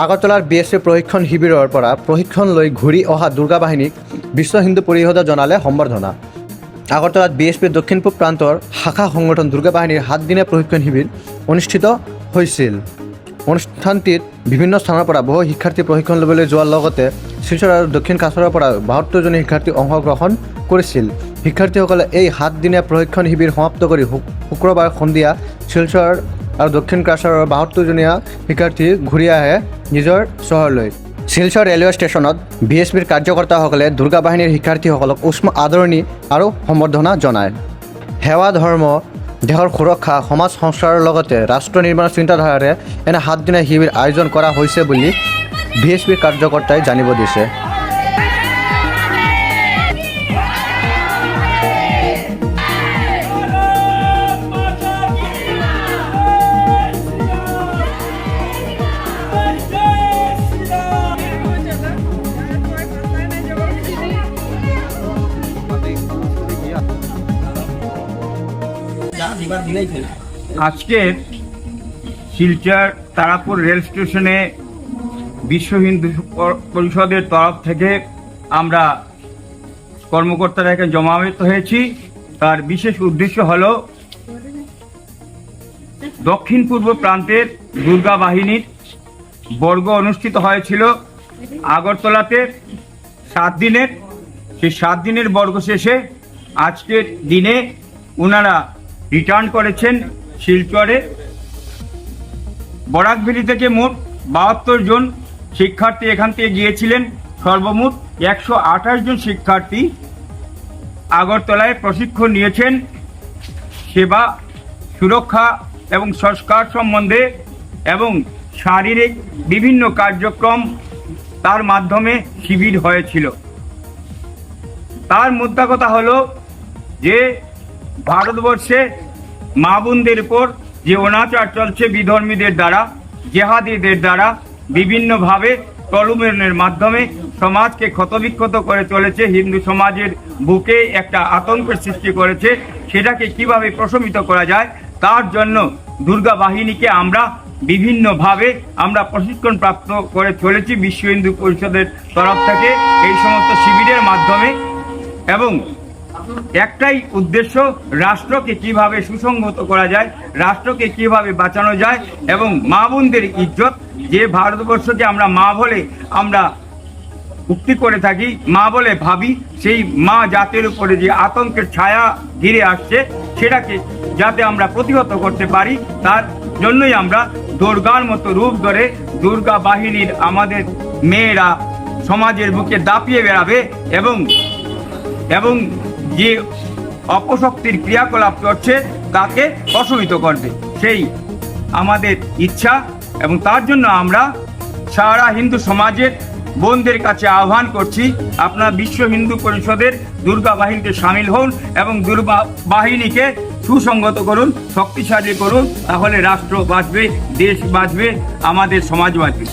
আগৰতলাৰ BSP প্ৰশিক্ষণ শিবিৰৰ পৰা প্ৰশিক্ষণ লৈ ঘূৰি অহা দুৰ্গা বাহিনীক বিশ্ব হিন্দু পৰিষদে জনালে সম্বৰ্ধনা। আগৰতলাত BSP দক্ষিণ পূব প্ৰান্তৰ শাখা সংগঠন দুৰ্গা বাহিনীৰ 7 দিনীয়া প্ৰশিক্ষণ শিবিৰ অনুষ্ঠিত হৈছিল। অনুষ্ঠানটিত বিভিন্ন স্থানৰ পৰা বহু শিক্ষাৰ্থী প্ৰশিক্ষণ ল'বলৈ যোৱাৰ লগতে শিলচৰ আৰু দক্ষিণ কাছাৰৰ পৰা 72জন শিক্ষাৰ্থী অংশগ্ৰহণ কৰিছিল। শিক্ষাৰ্থীসকলে এই 7 দিনীয়া প্ৰশিক্ষণ শিবিৰ সমাপ্ত কৰি শুক্ৰবাৰ সন্ধিয়া শিলচৰ আৰু দক্ষিণ কাছাৰৰ 72জনীয়া শিক্ষাৰ্থী ঘূৰি আহে নিজৰ চহৰলৈ। শিলচৰ ৰেলৱে ষ্টেচনত BSPৰ কাৰ্যকৰ্তাসকলে দুৰ্গা বাহিনীৰ শিক্ষাৰ্থীসকলক উষ্ম আদৰণি আৰু সম্বৰ্ধনা জনায়। সেৱা ধৰ্ম, দেশৰ সুৰক্ষা, সমাজ সংস্কাৰৰ লগতে ৰাষ্ট্ৰ নিৰ্মাণৰ চিন্তাধাৰাৰে এনে 7 দিনীয়া শিবিৰ আয়োজন কৰা হৈছে বুলি BSPৰ কাৰ্যকৰ্তাই জানিব দিছে। আজকের শিলচর তারাপুর রেল স্টেশনে বিশ্ব হিন্দু পরিষদের তরফ থেকে আমরা কর্মকর্তারা এখানে জমায়েত হয়েছি। তার বিশেষ উদ্দেশ্য হলো দক্ষিণ পূর্ব প্রান্তের দুর্গা বাহিনীর বর্গ অনুষ্ঠিত হয়েছিল আগরতলাতে 7 দিনের। সেই 7 দিনের বর্গ শেষে আজকের দিনে ওনারা রিটার্ন করেছেন শিলচরে। বরাকভেলি থেকে মোট 72 জন শিক্ষার্থী এখান থেকে গিয়েছিলেন। সর্বমোট 128 জন শিক্ষার্থী আগরতলায় প্রশিক্ষণ নিয়েছেন সেবা, সুরক্ষা এবং সংস্কার সম্বন্ধে এবং শারীরিক বিভিন্ন কার্যক্রম তার মাধ্যমে শিবির হয়েছিল। তার মোদ্দা কথা হলো যে ভারতবর্ষে মা বোনদের উপর যে অনাচার চলছে বিধর্মীদের দ্বারা, জেহাদিদের দ্বারা বিভিন্নভাবে প্রলোভনের মাধ্যমে সমাজকে ক্ষতবিক্ষত করে চলেছে, হিন্দু সমাজের বুকে একটা আতঙ্কের সৃষ্টি করেছে। সেটাকে কিভাবে প্রশমিত করা যায় তার জন্য দুর্গা বাহিনীকে আমরা বিভিন্নভাবে আমরা প্রশিক্ষণ প্রাপ্ত করে চলেছি বিশ্ব হিন্দু পরিষদের তরফ থেকে এই সমস্ত শিবিরের মাধ্যমে। এবং একটাই উদ্দেশ্য, রাষ্ট্রকে কিভাবে সুসংহত করা যায়, রাষ্ট্রকে কিভাবে বাঁচানো যায় এবং মা বোনদের ইজ্জত, যে ভারতবর্ষকে আমরা মা বলে আমরা উক্তি করে থাকি, মা বলে ভাবি, সেই মা জাতির উপরে যে আতঙ্কের ছায়া ঘিরে আসছে সেটাকে যাতে আমরা প্রতিহত করতে পারি তার জন্যই আমরা দুর্গার মতো রূপ ধরে দুর্গা বাহিনীর আমাদের মেয়েরা সমাজের বুকে দাপিয়ে বেড়াবে এবং যে অপশক্তির ক্রিয়াকলাপ করছে তাকে প্রশমিত করবে, সেই আমাদের ইচ্ছা। এবং তার জন্য আমরা সারা হিন্দু সমাজের বোনদের কাছে আহ্বান করছি, আপনারা বিশ্ব হিন্দু পরিষদের দুর্গা বাহিনীতে সামিল হন এবং দুর্গা বাহিনীকে সুসংগত করুন, শক্তিশালী করুন, তাহলে রাষ্ট্র বাঁচবে, দেশ বাঁচবে, আমাদের সমাজ বাঁচবে।